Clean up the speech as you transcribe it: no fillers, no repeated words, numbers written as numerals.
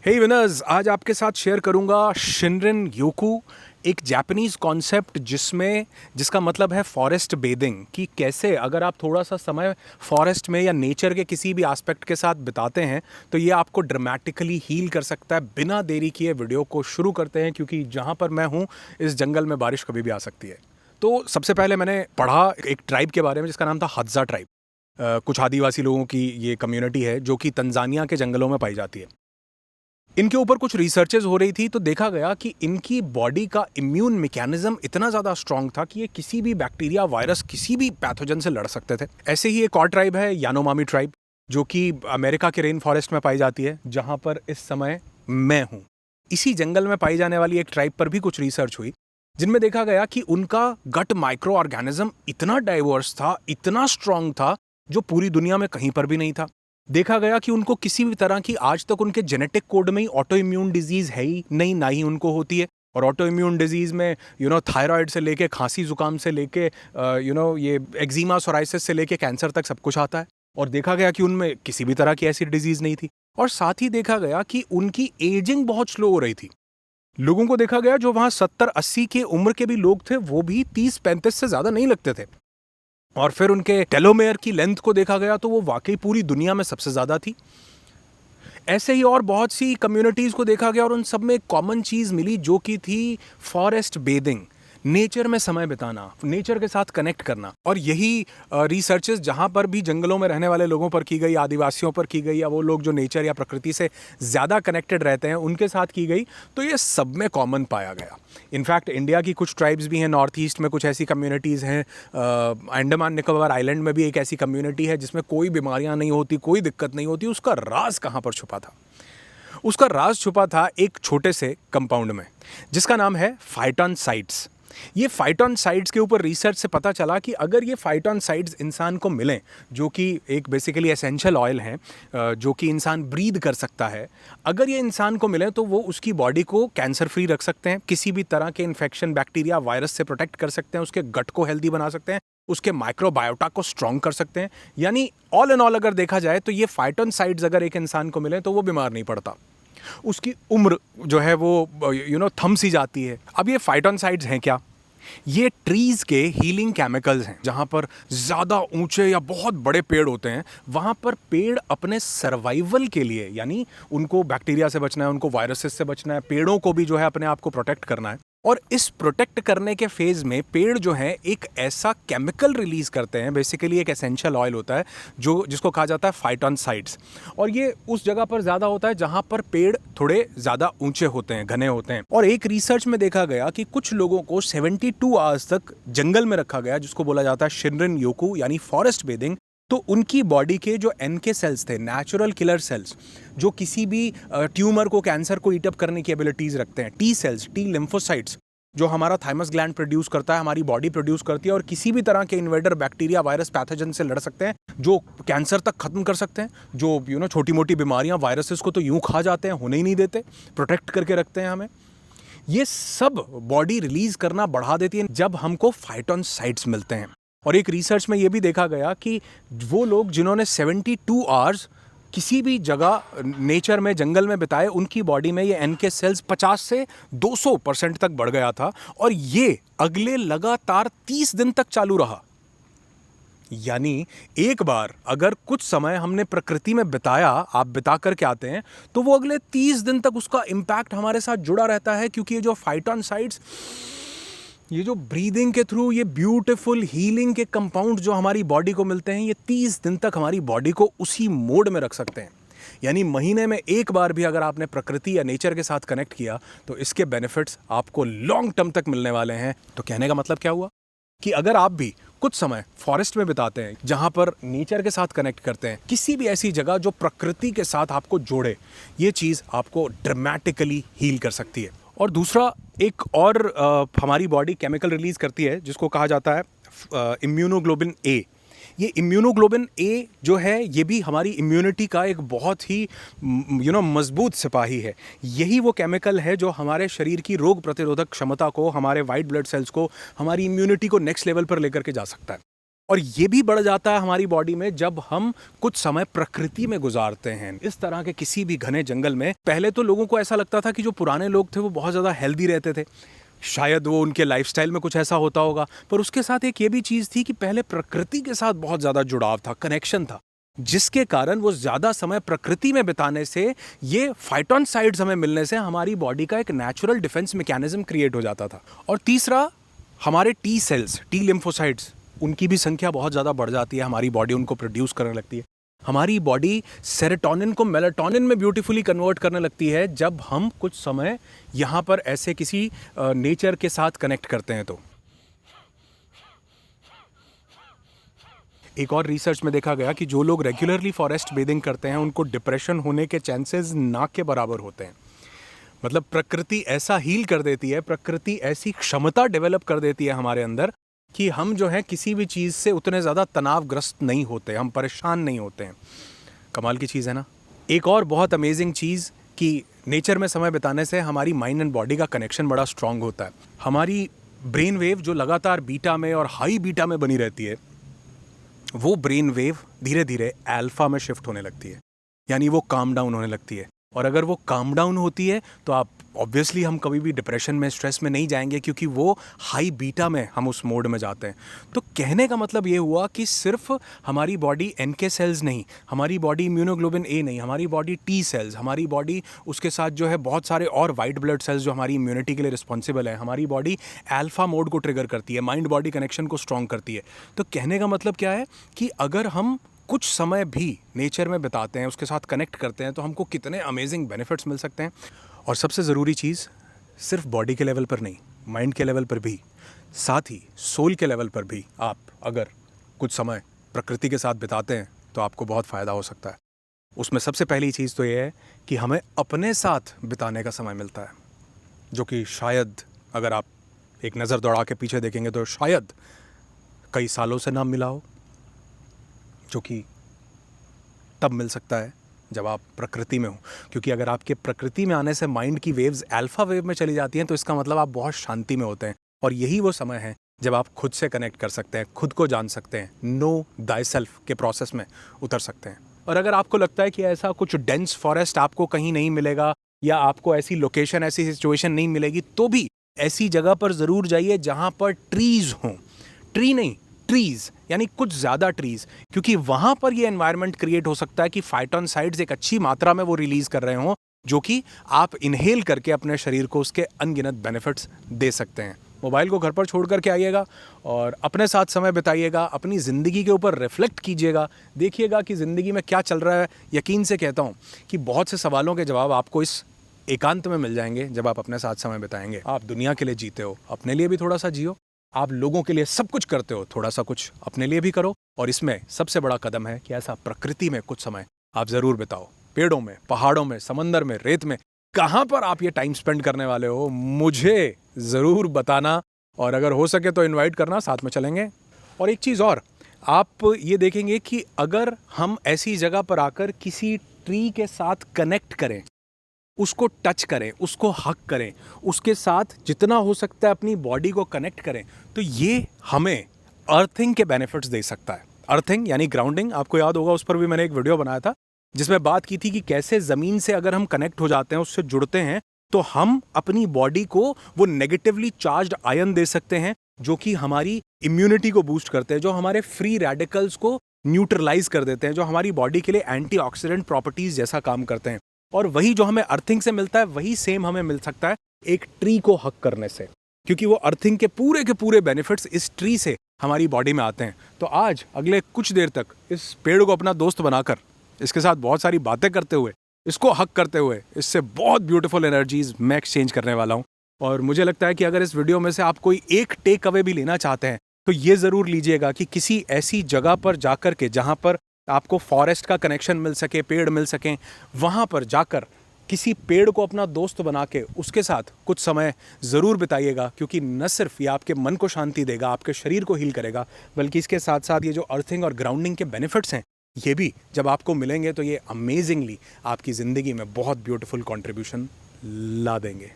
हे winners, आज आपके साथ शेयर करूंगा शिनरिन योकू, एक जापानीज़ कॉन्सेप्ट जिसका मतलब है फॉरेस्ट बेदिंग। कि कैसे अगर आप थोड़ा सा समय फॉरेस्ट में या नेचर के किसी भी एस्पेक्ट के साथ बिताते हैं तो ये आपको ड्रामेटिकली हील कर सकता है। बिना देरी किए वीडियो को शुरू करते हैं, क्योंकि जहाँ पर मैं हूँ इस जंगल में बारिश कभी भी आ सकती है। तो सबसे पहले मैंने पढ़ा एक ट्राइब के बारे में जिसका नाम था हद्जा ट्राइब। कुछ आदिवासी लोगों की ये कम्युनिटी है जो कि तंजानिया के जंगलों में पाई जाती है। इनके ऊपर कुछ रिसर्चेज हो रही थी तो देखा गया कि इनकी बॉडी का इम्यून मैकेनिज्म इतना ज़्यादा स्ट्रांग था कि ये किसी भी बैक्टीरिया, वायरस, किसी भी पैथोजन से लड़ सकते थे। ऐसे ही एक और ट्राइब है यानोमामी ट्राइब, जो कि अमेरिका के रेन फॉरेस्ट में पाई जाती है, जहाँ पर इस समय मैं हूँ। इसी जंगल में पाई जाने वाली एक ट्राइब पर भी कुछ रिसर्च हुई जिनमें देखा गया कि उनका गट माइक्रो ऑर्गेनिज्म इतना डाइवर्स था, इतना स्ट्रांग था, जो पूरी दुनिया में कहीं पर भी नहीं था। देखा गया कि उनको किसी भी तरह की, आज तक उनके जेनेटिक कोड में ही ऑटो इम्यून डिजीज है ही नहीं, ना ही उनको होती है। और ऑटो इम्यून डिजीज में थायराइड से लेके खांसी जुकाम से लेके ये एक्जिमा सोराइसिस से लेके कैंसर तक सब कुछ आता है। और देखा गया कि उनमें किसी भी तरह की ऐसी डिजीज नहीं थी। और साथ ही देखा गया कि उनकी एजिंग बहुत स्लो हो रही थी। लोगों को देखा गया जो वहां 70-80 के उम्र के भी लोग थे, वो भी 30-35 से ज्यादा नहीं लगते थे। और फिर उनके टेलोमेयर की लेंथ को देखा गया तो वो वाकई पूरी दुनिया में सबसे ज़्यादा थी। ऐसे ही और बहुत सी कम्युनिटीज़ को देखा गया और उन सब में एक कॉमन चीज़ मिली, जो कि थी फॉरेस्ट बेदिंग, नेचर में समय बिताना, नेचर के साथ कनेक्ट करना। और यही रिसर्चेस जहाँ पर भी जंगलों में रहने वाले लोगों पर की गई, आदिवासियों पर की गई, या वो लोग जो नेचर या प्रकृति से ज़्यादा कनेक्टेड रहते हैं उनके साथ की गई, तो ये सब में कॉमन पाया गया। इनफैक्ट इंडिया की कुछ ट्राइब्स भी हैं, नॉर्थ ईस्ट में कुछ ऐसी कम्युनिटीज़ हैं, अंडमान निकोबार आइलैंड में भी एक ऐसी कम्युनिटी है जिसमें कोई बीमारियां नहीं होती, कोई दिक्कत नहीं होती। उसका राज कहाँ पर छुपा था? उसका राज छुपा था एक छोटे से कंपाउंड में जिसका नाम है फाइटोनसाइड्स। ये फाइटोनसाइड्स के ऊपर रिसर्च से पता चला कि अगर ये फाइटोनसाइड्स इंसान को मिलें, जो कि एक बेसिकली एसेंशियल ऑयल हैं, जो कि इंसान ब्रीद कर सकता है, अगर ये इंसान को मिलें तो वो उसकी बॉडी को कैंसर फ्री रख सकते हैं, किसी भी तरह के इन्फेक्शन, बैक्टीरिया, वायरस से प्रोटेक्ट कर सकते हैं, उसके गट को हेल्दी बना सकते हैं, उसके माइक्रोबायोटा को स्ट्रॉन्ग कर सकते हैं। यानी ऑल एंड ऑल अगर देखा जाए तो ये फाइटोनसाइड्स अगर एक इंसान को मिले तो वो बीमार नहीं पड़ता, उसकी उम्र जो है वो थम सी जाती है। अब ये फाइटोनसाइड्स हैं क्या? ये ट्रीज के हीलिंग केमिकल्स हैं। जहाँ पर ज़्यादा ऊंचे या बहुत बड़े पेड़ होते हैं, वहाँ पर पेड़ अपने सर्वाइवल के लिए, यानी उनको बैक्टीरिया से बचना है, उनको वायरसेस से बचना है, पेड़ों को भी जो है अपने आप को प्रोटेक्ट करना है। और इस प्रोटेक्ट करने के फेज में पेड़ जो है एक ऐसा केमिकल रिलीज करते हैं, बेसिकली एक एसेंशियल ऑयल होता है जिसको कहा जाता है फाइटोनसाइड्स। और ये उस जगह पर ज़्यादा होता है जहाँ पर पेड़ थोड़े ज़्यादा ऊंचे होते हैं, घने होते हैं। और एक रिसर्च में देखा गया कि कुछ लोगों को 72 आवर्स तक जंगल में रखा गया, जिसको बोला जाता है शिनरिन योकू यानी फॉरेस्ट बेदिंग। तो उनकी बॉडी के जो एनके सेल्स थे, नेचुरल किलर सेल्स, जो किसी भी ट्यूमर को, कैंसर को ईटअप करने की एबिलिटीज रखते हैं, टी सेल्स, टी लिम्फोसाइट्स, जो हमारा थाइमस ग्लैंड प्रोड्यूस करता है, हमारी बॉडी प्रोड्यूस करती है, और किसी भी तरह के इन्वेडर, बैक्टीरिया, वायरस, पैथोजन से लड़ सकते हैं, जो कैंसर तक खत्म कर सकते हैं, जो छोटी मोटी बीमारियां, वायरसेस को तो यूं खा जाते हैं, होने ही नहीं देते, प्रोटेक्ट करके रखते हैं हमें। ये सब बॉडी रिलीज करना बढ़ा देती है जब हमको फाइटोनसाइड्स मिलते हैं। और एक रिसर्च में यह भी देखा गया कि वो लोग जिन्होंने 72 आवर्स किसी भी जगह नेचर में, जंगल में बिताए, उनकी बॉडी में ये एनके सेल्स 50 से 200% तक बढ़ गया था। और ये अगले लगातार 30 दिन तक चालू रहा। यानी एक बार अगर कुछ समय हमने प्रकृति में बिताया, आप बिता करके आते हैं, तो वो अगले 30 दिन तक उसका इम्पैक्ट हमारे साथ जुड़ा रहता है। क्योंकि ये जो फाइटोनसाइड्स, ये जो ब्रीदिंग के थ्रू ये ब्यूटीफुल हीलिंग के कंपाउंड जो हमारी बॉडी को मिलते हैं, ये 30 दिन तक हमारी बॉडी को उसी मोड में रख सकते हैं। यानी महीने में एक बार भी अगर आपने प्रकृति या नेचर के साथ कनेक्ट किया तो इसके बेनिफिट्स आपको लॉन्ग टर्म तक मिलने वाले हैं। तो कहने का मतलब क्या हुआ कि अगर आप भी कुछ समय फॉरेस्ट में बिताते हैं, जहां पर नेचर के साथ कनेक्ट करते हैं, किसी भी ऐसी जगह जो प्रकृति के साथ आपको जोड़े, ये चीज़ आपको ड्रामेटिकली हील कर सकती है। और दूसरा, एक और हमारी बॉडी केमिकल रिलीज करती है जिसको कहा जाता है इम्यूनोग्लोबिन ए। ये इम्यूनोग्लोबिन ए जो है, ये भी हमारी इम्यूनिटी का एक बहुत ही मजबूत सिपाही है। यही वो केमिकल है जो हमारे शरीर की रोग प्रतिरोधक क्षमता को, हमारे वाइट ब्लड सेल्स को, हमारी इम्यूनिटी को नेक्स्ट लेवल पर लेकर के जा सकता है। और ये भी बढ़ जाता है हमारी बॉडी में जब हम कुछ समय प्रकृति में गुजारते हैं। इस तरह के किसी भी घने जंगल में पहले तो लोगों को ऐसा लगता था कि जो पुराने लोग थे वो बहुत ज़्यादा हेल्दी रहते थे, शायद वो उनके लाइफस्टाइल में कुछ ऐसा होता होगा, पर उसके साथ एक ये भी चीज़ थी कि पहले प्रकृति के साथ बहुत ज़्यादा जुड़ाव था, कनेक्शन था, जिसके कारण वो ज़्यादा समय प्रकृति में बिताने से ये फाइटोनसाइड्स हमें मिलने से हमारी बॉडी का एक नेचुरल डिफेंस मैकेनिज्म क्रिएट हो जाता था। और तीसरा, हमारे टी सेल्स, टी लिम्फोसाइट्स, उनकी भी संख्या बहुत ज़्यादा बढ़ जाती है, हमारी बॉडी उनको प्रोड्यूस करने लगती है। हमारी बॉडी सेरोटोनिन को मेलाटोनिन में ब्यूटीफुली कन्वर्ट करने लगती है जब हम कुछ समय यहाँ पर ऐसे किसी नेचर के साथ कनेक्ट करते हैं। तो एक और रिसर्च में देखा गया कि जो लोग रेगुलरली फॉरेस्ट बेदिंग करते हैं उनको डिप्रेशन होने के चांसेस ना के बराबर होते हैं। मतलब प्रकृति ऐसा हील कर देती है, प्रकृति ऐसी क्षमता डेवलप कर देती है हमारे अंदर कि हम जो है किसी भी चीज़ से उतने ज़्यादा तनावग्रस्त नहीं होते, हम परेशान नहीं होते हैं। कमाल की चीज़ है ना। एक और बहुत अमेजिंग चीज़ कि नेचर में समय बिताने से हमारी माइंड एंड बॉडी का कनेक्शन बड़ा स्ट्रांग होता है। हमारी ब्रेन वेव जो लगातार बीटा में और हाई बीटा में बनी रहती है, वो ब्रेन वेव धीरे धीरे अल्फा में शिफ्ट होने लगती है, यानी वो काम डाउन होने लगती है। और अगर वो काम डाउन होती है तो आप ऑब्वियसली हम कभी भी डिप्रेशन में, स्ट्रेस में नहीं जाएंगे, क्योंकि वो हाई बीटा में हम उस मोड में जाते हैं। तो कहने का मतलब ये हुआ कि सिर्फ हमारी बॉडी एनके सेल्स नहीं, हमारी बॉडी इम्यूनोग्लोबिन ए नहीं, हमारी बॉडी टी सेल्स, हमारी बॉडी उसके साथ जो है बहुत सारे और वाइट ब्लड सेल्स जो हमारी इम्यूनिटी के लिए रिस्पॉन्सिबल है, हमारी बॉडी अल्फा मोड को ट्रिगर करती है, माइंड बॉडी कनेक्शन को स्ट्रॉन्ग करती है। तो कहने का मतलब क्या है कि अगर हम कुछ समय भी नेचर में बिताते हैं, उसके साथ कनेक्ट करते हैं, तो हमको कितने अमेजिंग बेनिफिट्स मिल सकते हैं। और सबसे ज़रूरी चीज़, सिर्फ बॉडी के लेवल पर नहीं, माइंड के लेवल पर भी, साथ ही सोल के लेवल पर भी आप अगर कुछ समय प्रकृति के साथ बिताते हैं तो आपको बहुत फ़ायदा हो सकता है। उसमें सबसे पहली चीज़ तो ये है कि हमें अपने साथ बिताने का समय मिलता है, जो कि शायद अगर आप एक नज़र दौड़ा के पीछे देखेंगे तो शायद कई सालों से ना मिला हो, जो कि तब मिल सकता है जब आप प्रकृति में हो। क्योंकि अगर आपके प्रकृति में आने से माइंड की वेव्स अल्फा वेव में चली जाती हैं तो इसका मतलब आप बहुत शांति में होते हैं, और यही वो समय है जब आप खुद से कनेक्ट कर सकते हैं, खुद को जान सकते हैं, नो दाई सेल्फ के प्रोसेस में उतर सकते हैं। और अगर आपको लगता है कि ऐसा कुछ डेंस फॉरेस्ट आपको कहीं नहीं मिलेगा, या आपको ऐसी लोकेशन, ऐसी सिचुएशन नहीं मिलेगी, तो भी ऐसी जगह पर ज़रूर जाइए जहाँ पर ट्रीज़ हों। ट्री नहीं, ट्रीज़, यानी कुछ ज़्यादा ट्रीज़, क्योंकि वहाँ पर ये एनवायरनमेंट क्रिएट हो सकता है कि फाइटोनसाइड्स एक अच्छी मात्रा में वो रिलीज़ कर रहे हों, जो कि आप इनहेल करके अपने शरीर को उसके अनगिनत बेनिफिट्स दे सकते हैं। मोबाइल को घर पर छोड़ करके आइएगा और अपने साथ समय बिताइएगा, अपनी ज़िंदगी के ऊपर रिफ्लेक्ट कीजिएगा, देखिएगा कि ज़िंदगी में क्या चल रहा है। यकीन से कहता हूँ कि बहुत से सवालों के जवाब आपको इस एकांत में मिल जाएंगे जब आप अपने साथ समय बिताएंगे। आप दुनिया के लिए जीते हो, अपने लिए भी थोड़ा सा जियो। आप लोगों के लिए सब कुछ करते हो, थोड़ा सा कुछ अपने लिए भी करो। और इसमें सबसे बड़ा कदम है कि ऐसा प्रकृति में कुछ समय आप ज़रूर बिताओ। पेड़ों में, पहाड़ों में, समंदर में, रेत में, कहाँ पर आप ये टाइम स्पेंड करने वाले हो, मुझे ज़रूर बताना, और अगर हो सके तो इनवाइट करना, साथ में चलेंगे। और एक चीज़ और, आप ये देखेंगे कि अगर हम ऐसी जगह पर आकर किसी ट्री के साथ कनेक्ट करें, उसको टच करें, उसको हक करें, उसके साथ जितना हो सकता है अपनी बॉडी को कनेक्ट करें, तो ये हमें अर्थिंग के बेनिफिट्स दे सकता है। अर्थिंग यानी ग्राउंडिंग, आपको याद होगा उस पर भी मैंने एक वीडियो बनाया था जिसमें बात की थी कि कैसे ज़मीन से अगर हम कनेक्ट हो जाते हैं, उससे जुड़ते हैं, तो हम अपनी बॉडी को वो नेगेटिवली चार्ज्ड आयन दे सकते हैं, जो कि हमारी इम्यूनिटी को बूस्ट करते हैं, जो हमारे फ्री रेडिकल्स को न्यूट्रलाइज कर देते हैं, जो हमारी बॉडी के लिए एंटीऑक्सीडेंट प्रॉपर्टीज जैसा काम करते हैं। और वही जो हमें अर्थिंग से मिलता है, वही सेम हमें मिल सकता है एक ट्री को हक करने से, क्योंकि वो अर्थिंग के पूरे बेनिफिट्स इस ट्री से हमारी बॉडी में आते हैं। तो आज अगले कुछ देर तक इस पेड़ को अपना दोस्त बनाकर, इसके साथ बहुत सारी बातें करते हुए, इसको हक करते हुए, इससे बहुत ब्यूटीफुल एनर्जीज मैं एक्सचेंज करने वाला हूँ। और मुझे लगता है कि अगर इस वीडियो में से आप कोई एक टेक अवे भी लेना चाहते हैं तो ये ज़रूर लीजिएगा कि किसी ऐसी जगह पर जाकर के जहाँ पर आपको फॉरेस्ट का कनेक्शन मिल सके, पेड़ मिल सकें, वहाँ पर जाकर किसी पेड़ को अपना दोस्त बना के उसके साथ कुछ समय ज़रूर बिताइएगा, क्योंकि न सिर्फ ये आपके मन को शांति देगा, आपके शरीर को हील करेगा, बल्कि इसके साथ साथ ये जो अर्थिंग और ग्राउंडिंग के बेनिफिट्स हैं, ये भी जब आपको मिलेंगे तो ये अमेजिंगली आपकी ज़िंदगी में बहुत ब्यूटीफुल कंट्रीब्यूशन ला देंगे।